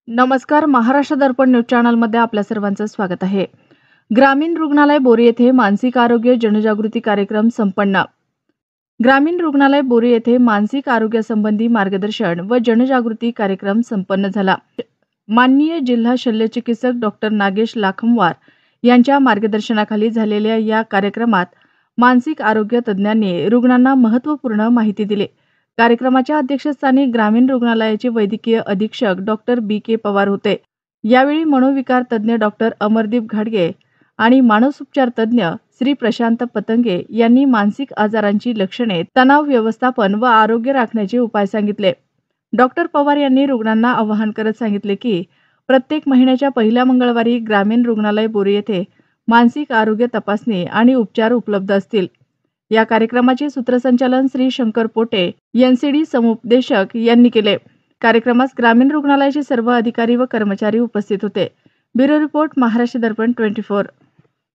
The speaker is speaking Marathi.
नमस्कार. महाराष्ट्र दर्पण न्यूज चॅनलमध्ये आपल्या सर्वांचं स्वागत आहे. ग्रामीण रुग्णालय बोरी येथे मानसिक आरोग्य जनजागृती कार्यक्रम संपन्न. ग्रामीण रुग्णालय बोरी येथे मानसिक आरोग्यासंबंधी मार्गदर्शन व जनजागृती कार्यक्रम संपन्न झाला. माननीय जिल्हा शल्यचिकित्सक डॉक्टर नागेश लाखमवार यांच्या मार्गदर्शनाखाली झालेल्या या कार्यक्रमात मानसिक आरोग्य तज्ज्ञांनी रुग्णांना महत्त्वपूर्ण माहिती दिली. कार्यक्रमाच्या अध्यक्षस्थानी ग्रामीण रुग्णालयाचे वैद्यकीय अधीक्षक डॉक्टर बी.के. पवार होते. यावेळी मनोविकार तज्ज्ञ डॉक्टर अमरदीप घाडगे आणि मानसोपचार तज्ज्ञ श्री प्रशांत पतंगे यांनी मानसिक आजारांची लक्षणे, तणाव व्यवस्थापन व आरोग्य राखण्याचे उपाय सांगितले. डॉक्टर पवार यांनी रुग्णांना आवाहन करत सांगितले की प्रत्येक महिन्याच्या पहिल्या मंगळवारी ग्रामीण रुग्णालय बोरी येथे मानसिक आरोग्य तपासणी आणि उपचार उपलब्ध असतील. या कार्यक्रमाचे सूत्रसंचालन श्री शंकर पोटे एनसीडी समुपदेशक यांनी केले. कार्यक्रमास ग्रामीण रुग्णालयाचे सर्व अधिकारी व कर्मचारी उपस्थित होते. ब्युरो रिपोर्ट, महाराष्ट्र दर्पण 24.